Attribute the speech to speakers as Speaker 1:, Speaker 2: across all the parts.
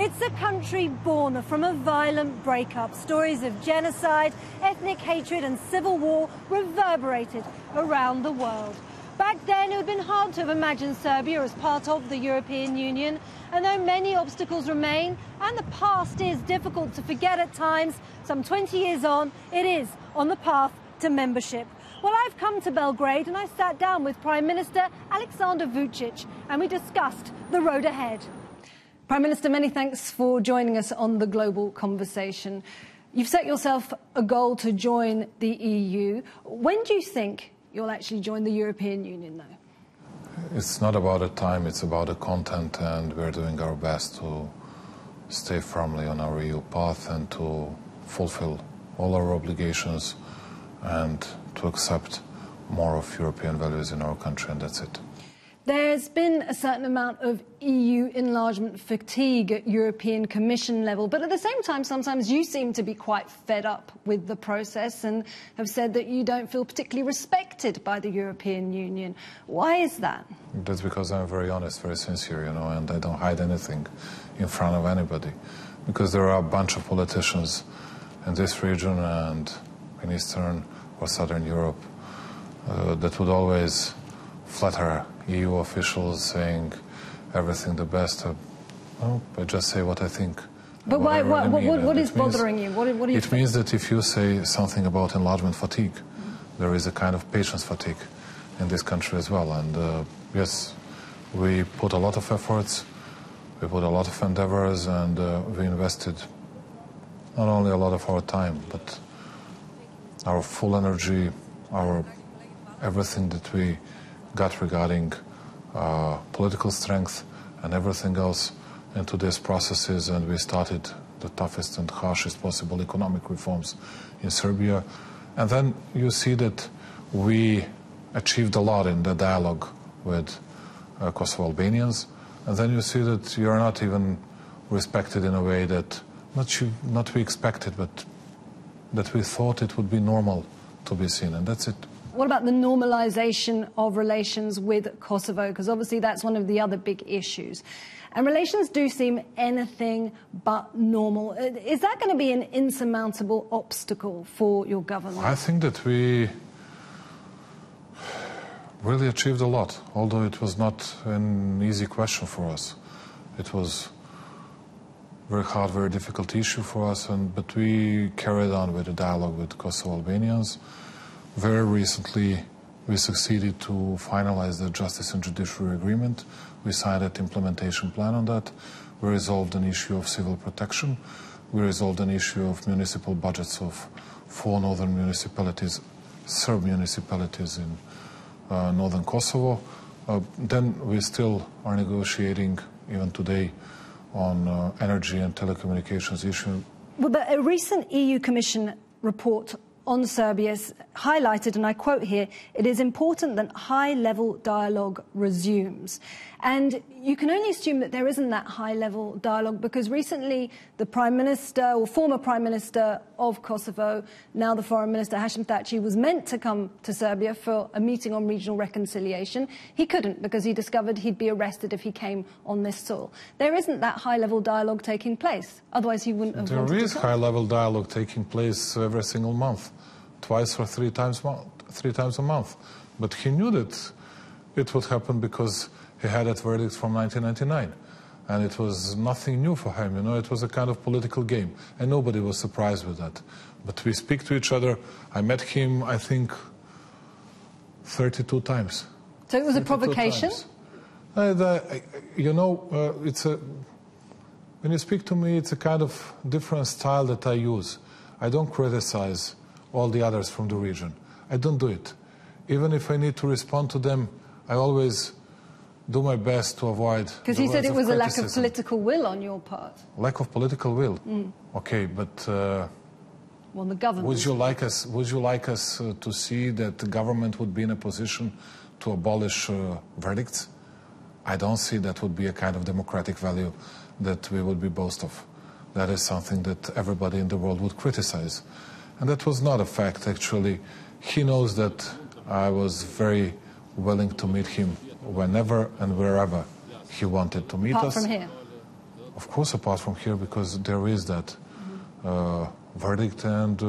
Speaker 1: It's a country born from a violent breakup. Stories of genocide, ethnic hatred and civil war reverberated around the world. Back then, it would have been hard to have imagined Serbia as part of the European Union. And though many obstacles remain, and the past is difficult to forget at times, some 20 years on, it is on the path to membership. Well, I've come to Belgrade and I sat down with Prime Minister Aleksandar Vучić and we discussed the road ahead. Prime Minister, many thanks for joining us on the global conversation. You've set yourself a goal to join the EU. When do you think you'll actually join the European Union, though?
Speaker 2: It's not about the time, it's about the content, and we're doing our best to stay firmly on our EU path and to fulfill all our obligations and to accept more of European values in our country, and that's it.
Speaker 1: There's been a certain amount of EU enlargement fatigue at European Commission level, but at the same time, sometimes you seem to be quite fed up with the process and have said that you don't feel particularly respected by the European Union. Why is that?
Speaker 2: That's because I'm very honest, very sincere, you know, and I don't hide anything in front of anybody. Because there are a bunch of politicians in this region and in Eastern or Southern Europe that would always flatter EU officials saying everything the best. Well, I just say what I think.
Speaker 1: But why? What is bothering you? What do you
Speaker 2: It means that if you say something about enlargement fatigue, there is a kind of patience fatigue in this country as well. And yes, we put a lot of efforts, we put a lot of endeavors, and we invested not only a lot of our time, but our full energy, our everything that we got regarding political strength and everything else into these processes, and we started the toughest and harshest possible economic reforms in Serbia. And then you see that we achieved a lot in the dialogue with Kosovo Albanians, and then you see that you are not even respected in a way that not we expected, but that we thought it would be normal to be seen, and that's it.
Speaker 1: What about the normalisation of relations with Kosovo? Because obviously that's one of the other big issues. And relations do seem anything but normal. Is that going to be an insurmountable obstacle for your government?
Speaker 2: I think that we really achieved a lot, although it was not an easy question for us. It was very hard, very difficult issue for us, but we carried on with the dialogue with Kosovo Albanians. Very recently, we succeeded to finalize the Justice and Judiciary Agreement. We signed an implementation plan on that. We resolved an issue of civil protection. We resolved an issue of municipal budgets of 4 northern municipalities, Serb municipalities in northern Kosovo. Then we still are negotiating, even today, on energy and telecommunications issue.
Speaker 1: Well, but a recent EU Commission report on Serbia highlighted, and I quote here, "It is important that high-level dialogue resumes." And you can only assume that there isn't that high-level dialogue because recently the Prime Minister, or former Prime Minister of Kosovo, now the Foreign Minister, Hashim Thaçi, was meant to come to Serbia for a meeting on regional reconciliation. He couldn't because he discovered he'd be arrested if he came on this soil. There isn't that high-level dialogue taking place. Otherwise, he wouldn't have wanted to come.
Speaker 2: There is high-level dialogue taking place every single month. Twice or three times a month. But he knew that it would happen because he had that verdict from 1999. And it was nothing new for him, you know, it was a kind of political game. And nobody was surprised with that. But we speak to each other. I met him, I think, 32 times.
Speaker 1: So it was a provocation?
Speaker 2: You know, when you speak to me, it's a kind of different style that I use. I don't criticize all the others from the region. I don't do it. Even if I need to respond to them, I always do my best to avoid.
Speaker 1: Because you said it was a lack of political will on your part.
Speaker 2: Lack of political will. Okay, but
Speaker 1: well, the government.
Speaker 2: Would you like us to see that the government would be in a position to abolish verdicts? I don't see that would be a kind of democratic value that we would be boast of. That is something that everybody in the world would criticize. And that was not a fact, actually. He knows that I was very willing to meet him whenever and wherever he wanted to meet us.
Speaker 1: Apart from here?
Speaker 2: Of course, apart from here, because there is that verdict, and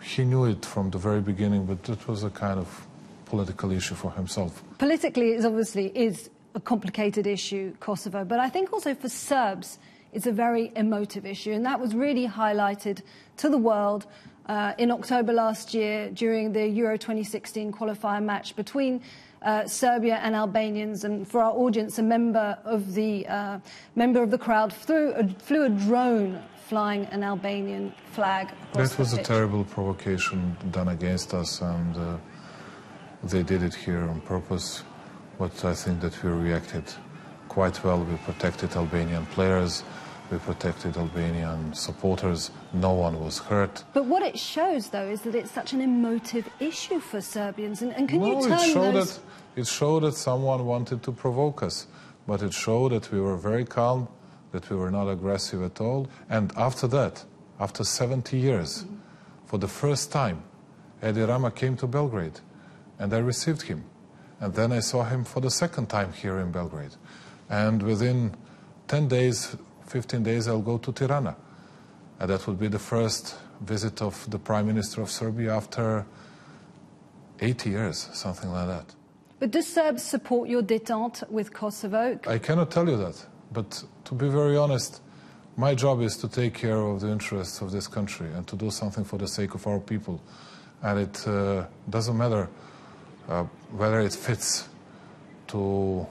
Speaker 2: he knew it from the very beginning, but it was a kind of political issue for himself.
Speaker 1: Politically, it obviously is a complicated issue, Kosovo, but I think also for Serbs, it's a very emotive issue, and that was really highlighted to the world in October last year during the Euro 2016 qualifier match between Serbia and Albanians. And for our audience, a member of the crowd flew a drone flying an Albanian flag across
Speaker 2: That was
Speaker 1: the
Speaker 2: a
Speaker 1: pitch.
Speaker 2: terrible provocation done against us, and they did it here on purpose. But I think that we reacted quite well. We protected Albanian players, we protected Albanian supporters. No one was hurt.
Speaker 1: But what it shows, though, is that it's such an emotive issue for Serbians. And can you turn
Speaker 2: It showed that someone wanted to provoke us, but it showed that we were very calm, that we were not aggressive at all. And after that, after 70 years, for the first time, Edi Rama came to Belgrade, and I received him. And then I saw him for the second time here in Belgrade. And within 10 days, 15 days, I'll go to Tirana. And that would be the first visit of the Prime Minister of Serbia after 80 years, something like that.
Speaker 1: But do Serbs support your détente with Kosovo?
Speaker 2: I cannot tell you that, but to be very honest, my job is to take care of the interests of this country and to do something for the sake of our people. And it doesn't matter whether it fits to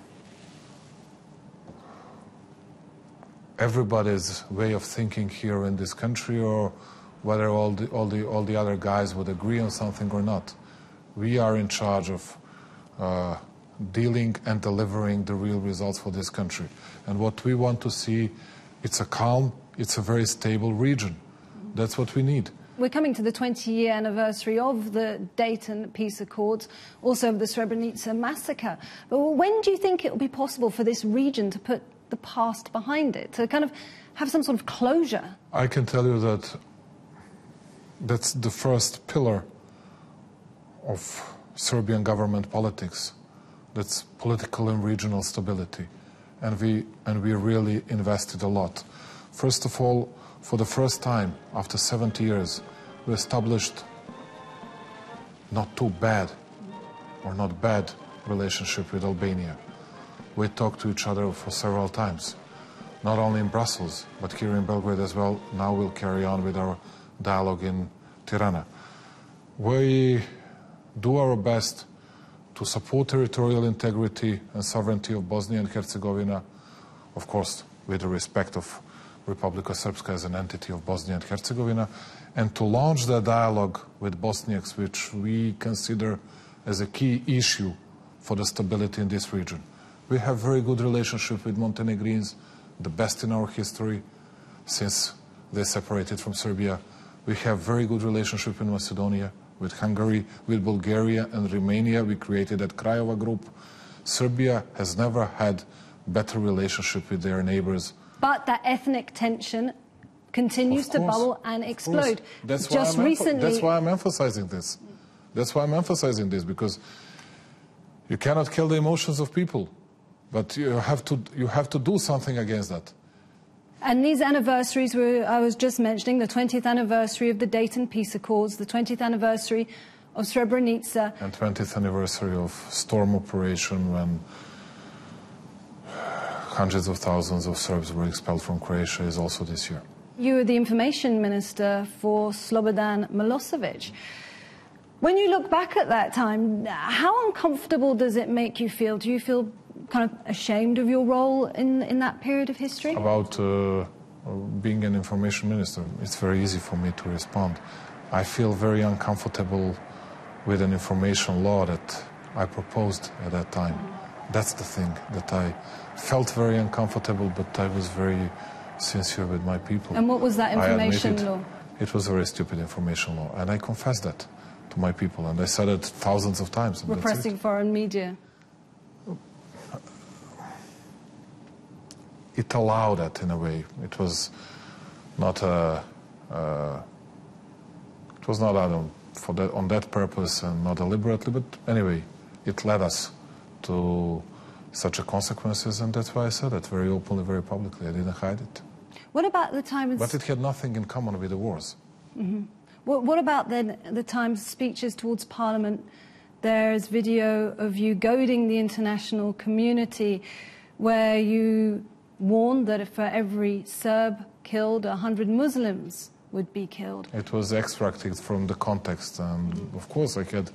Speaker 2: everybody's way of thinking here in this country, or whether all the other guys would agree on something or not. We are in charge of dealing and delivering the real results for this country. And what we want to see, it's a calm, it's a very stable region. That's what we need.
Speaker 1: We're coming to the 20-year anniversary of the Dayton Peace Accords, also of the Srebrenica massacre. But when do you think it will be possible for this region to put the past behind it, to kind of have some sort of closure?
Speaker 2: I can tell you that that's the first pillar of Serbian government politics. That's political and regional stability. And we really invested a lot. First of all, for the first time, after 70 years, we established not too bad or not bad relationship with Albania. We talked to each other for several times, not only in Brussels, but here in Belgrade as well. Now we'll carry on with our dialogue in Tirana. We do our best to support territorial integrity and sovereignty of Bosnia and Herzegovina, of course, with the respect of Republika Srpska as an entity of Bosnia and Herzegovina, and to launch the dialogue with Bosniaks, which we consider as a key issue for the stability in this region. We have very good relationship with Montenegrins, the best in our history since they separated from Serbia. We have very good relationship in Macedonia, with Hungary, with Bulgaria and Romania. We created that Craiova group. Serbia has never had better relationship with their neighbors.
Speaker 1: But that ethnic tension continues to bubble and explode.
Speaker 2: That's why I'm emphasizing this. That's why I'm emphasizing this, because you cannot kill the emotions of people, but you have to do something against that.
Speaker 1: And these anniversaries I was just mentioning, the 20th anniversary of the Dayton Peace Accords, the 20th anniversary of Srebrenica.
Speaker 2: And 20th anniversary of Storm Operation, when hundreds of thousands of Serbs were expelled from Croatia, is also this year.
Speaker 1: You were the information minister for Slobodan Milosevic. When you look back at that time, how uncomfortable does it make you feel? Do you feel kind of ashamed of your role in that period of history?
Speaker 2: About being an information minister, it's very easy for me to respond. I feel very uncomfortable with an information law that I proposed at that time. That's the thing, that I felt very uncomfortable, but I was very sincere with my people.
Speaker 1: And what was that information law?
Speaker 2: It was a very stupid information law, and I confessed that to my people, and I said it thousands of times.
Speaker 1: Repressing foreign media.
Speaker 2: It allowed that in a way. It was not on that purpose and not deliberately, but anyway, it led us to such a consequences, and that's why I said it very openly, very publicly. I didn't hide it.
Speaker 1: What about the time...
Speaker 2: But it had nothing in common with the wars.
Speaker 1: Mm-hmm. What about then the Times speeches towards Parliament? There's video of you goading the international community where you warned that for every Serb killed, 100 Muslims would be killed.
Speaker 2: It was extracted from the context, and of course I had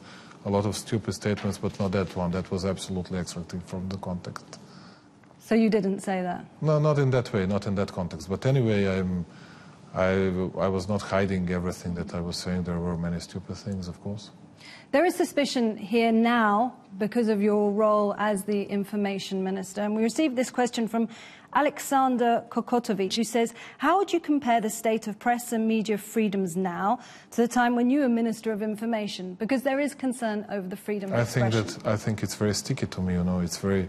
Speaker 2: a lot of stupid statements, but not that one. That was absolutely extracted from the context.
Speaker 1: So you didn't say that?
Speaker 2: No, not in that way, not in that context. But anyway, I was not hiding everything that I was saying. There were many stupid things, of course.
Speaker 1: There is suspicion here now because of your role as the information minister. And we received this question from Alexander Kokotovic, who says, how would you compare the state of press and media freedoms now to the time when you were Minister of Information? Because there is concern over the freedom of expression.
Speaker 2: I think it's very sticky to me, you know. It's very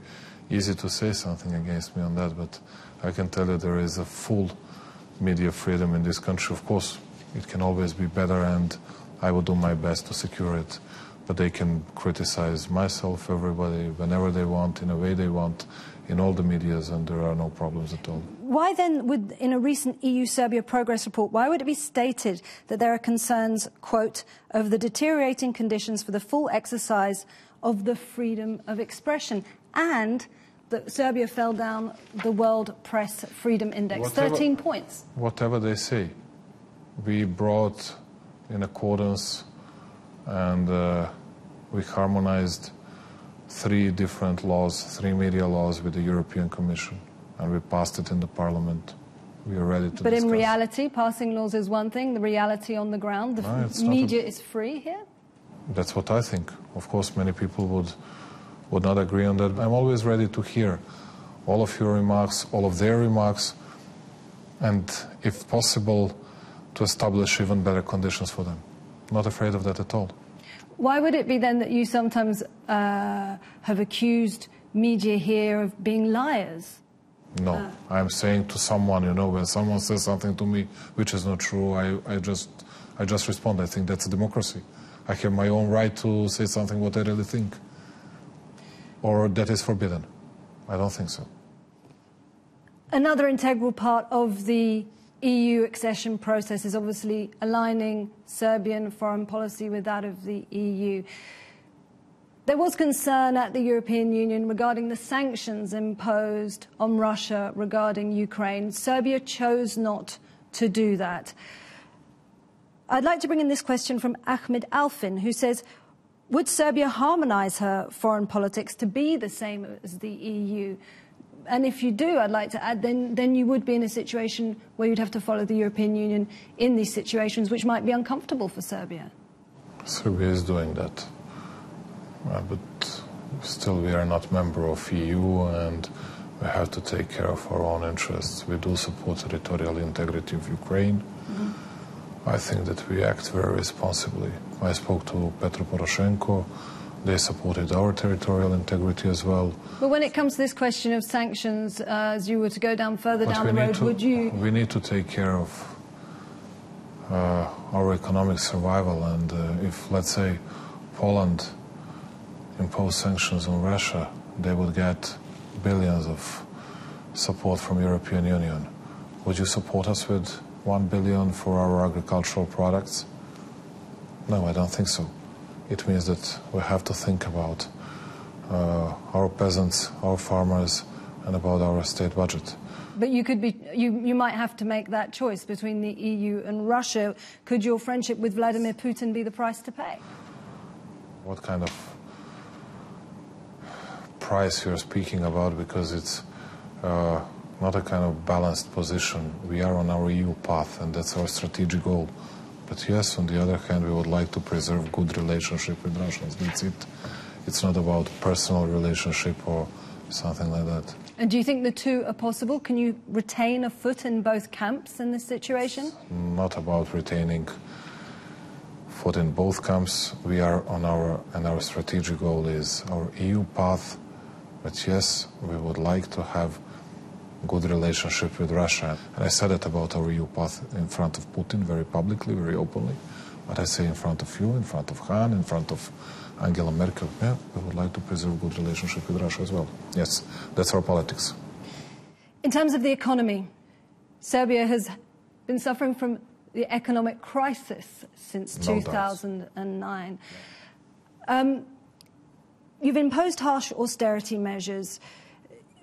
Speaker 2: easy to say something against me on that, but I can tell you there is a full media freedom in this country. Of course, it can always be better, and I will do my best to secure it. But they can criticize myself, everybody, whenever they want, in a way they want, in all the medias, and there are no problems at all.
Speaker 1: Why then, in a recent EU-Serbia progress report, why would it be stated that there are concerns, quote, of the deteriorating conditions for the full exercise of the freedom of expression, and that Serbia fell down the World Press Freedom Index, 13 points?
Speaker 2: Whatever they say, we brought in accordance and we harmonized 3 different laws, 3 media laws with the European Commission, and we passed it in the Parliament. We are ready to
Speaker 1: But
Speaker 2: discuss.
Speaker 1: in reality, passing laws is one thing, the reality on the ground, the media is free here?
Speaker 2: That's what I think. Of course, many people would not agree on that. I'm always ready to hear all of your remarks, all of their remarks, and if possible, to establish even better conditions for them. Not afraid of that at all.
Speaker 1: Why would it be then that you sometimes have accused media here of being liars?
Speaker 2: No, I'm saying to someone, you know, when someone says something to me which is not true, I just respond. I think that's a democracy. I have my own right to say something what I really think. Or that is forbidden. I don't think so.
Speaker 1: Another integral part of the EU accession process is obviously aligning Serbian foreign policy with that of the EU. There was concern at the European Union regarding the sanctions imposed on Russia regarding Ukraine. Serbia chose not to do that. I'd like to bring in this question from Ahmed Alfin, who says, would Serbia harmonise her foreign politics to be the same as the EU? And if you do, I'd like to add, then you would be in a situation where you'd have to follow the European Union in these situations, which might be uncomfortable for Serbia.
Speaker 2: Serbia is doing that. But still we are not member of EU, and we have to take care of our own interests. We do support territorial integrity of Ukraine. Mm-hmm. I think that we act very responsibly. I spoke to Petro Poroshenko. They supported our territorial integrity as well.
Speaker 1: But when it comes to this question of sanctions, as you were to go down further down the road, would you...
Speaker 2: We need to take care of our economic survival, and if, let's say, Poland imposed sanctions on Russia, they would get billions of support from European Union. Would you support us with 1 billion for our agricultural products? No, I don't think so. It means that we have to think about our peasants, our farmers, and about our state budget.
Speaker 1: But you might have to make that choice between the EU and Russia. Could your friendship with Vladimir Putin be the price to pay?
Speaker 2: What kind of price you're speaking about? Because it's not a kind of balanced position. We are on our EU path, and that's our strategic goal. But yes, on the other hand, we would like to preserve good relationship with Russians. That's it. It's not about personal relationship or something like that.
Speaker 1: And do you think the two are possible? Can you retain a foot in both camps in this situation?
Speaker 2: It's not about retaining foot in both camps. We are on our strategic goal is our EU path. But yes, we would like to have good relationship with Russia. And I said it about our EU path in front of Putin very publicly, very openly. But I say in front of you, in front of Han, in front of Angela Merkel, yeah, we would like to preserve good relationship with Russia as well. Yes, that's our politics.
Speaker 1: In terms of the economy, Serbia has been suffering from the economic crisis since 2009. You've imposed harsh austerity measures.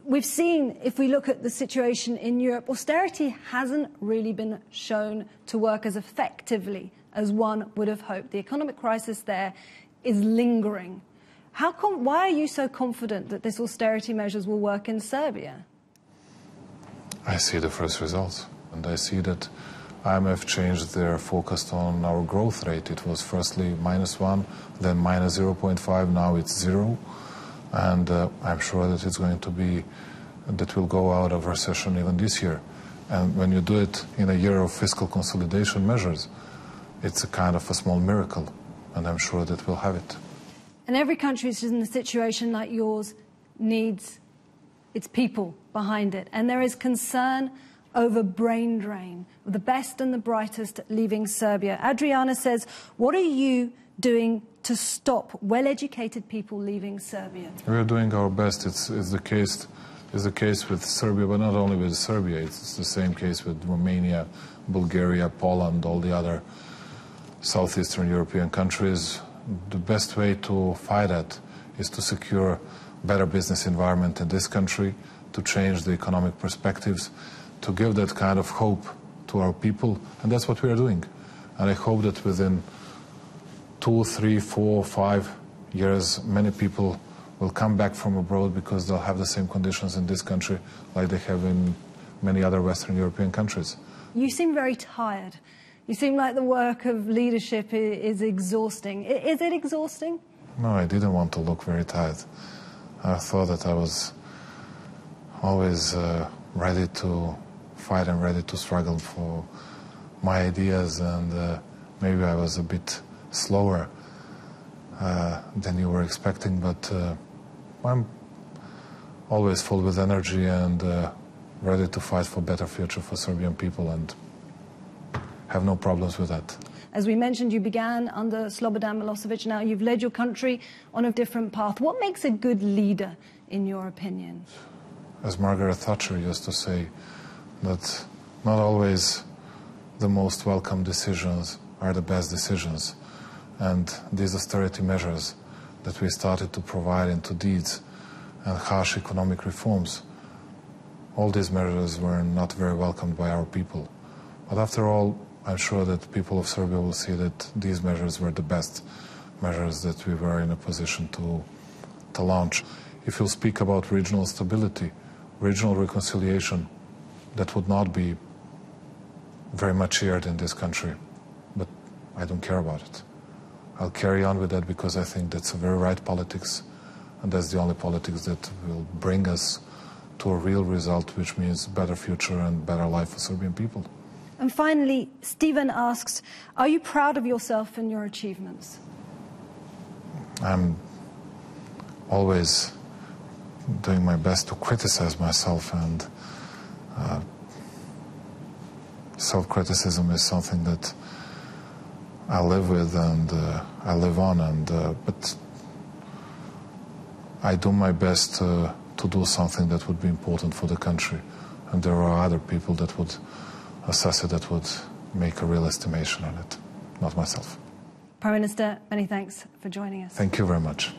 Speaker 1: We've seen, if we look at the situation in Europe, austerity hasn't really been shown to work as effectively as one would have hoped. The economic crisis there is lingering. Why are you so confident that this austerity measures will work in Serbia?
Speaker 2: I see the first results, and I see that IMF changed their focus on our growth rate. It was firstly -1, then -0.5, now it's 0. And I'm sure that it's going to be, that we'll go out of recession even this year. And when you do it in a year of fiscal consolidation measures, it's a kind of a small miracle, and I'm sure that we'll have it.
Speaker 1: And every country who's in a situation like yours needs its people behind it. And there is concern over brain drain, the best and the brightest leaving Serbia. Adriana says, what are you doing to stop well-educated people leaving Serbia?
Speaker 2: We are doing our best. It's the case with Serbia, but not only with Serbia. It's the same case with Romania, Bulgaria, Poland, all the other southeastern European countries. The best way to fight that is to secure better business environment in this country, to change the economic perspectives, to give that kind of hope to our people, and that's what we are doing. And I hope that within 2, 3, 4, 5 years, many people will come back from abroad because they'll have the same conditions in this country like they have in many other Western European countries.
Speaker 1: You seem very tired. You seem like the work of leadership is exhausting. Is it exhausting?
Speaker 2: No, I didn't want to look very tired. I thought that I was always ready to fight and ready to struggle for my ideas, and maybe I was a bit slower than you were expecting, but I'm always full with energy and ready to fight for a better future for Serbian people, and have no problems with that.
Speaker 1: As we mentioned, you began under Slobodan Milosevic. Now you've led your country on a different path. What makes a good leader, in your opinion?
Speaker 2: As Margaret Thatcher used to say, that not always the most welcome decisions are the best decisions. And these austerity measures that we started to provide into deeds and harsh economic reforms, all these measures were not very welcomed by our people. But after all, I'm sure that people of Serbia will see that these measures were the best measures that we were in a position to launch. If you'll speak about regional stability, regional reconciliation, that would not be very much shared in this country, but I don't care about it. I'll carry on with that because I think that's a very right politics, and that's the only politics that will bring us to a real result, which means better future and better life for Serbian people.
Speaker 1: And finally, Stephen asks, are you proud of yourself and your achievements?
Speaker 2: I'm always doing my best to criticize myself, and self-criticism is something that I live with and I live on, and but I do my best to do something that would be important for the country, and there are other people that would assess it, that would make a real estimation on it, not myself.
Speaker 1: Prime Minister, many thanks for joining us.
Speaker 2: Thank you very much.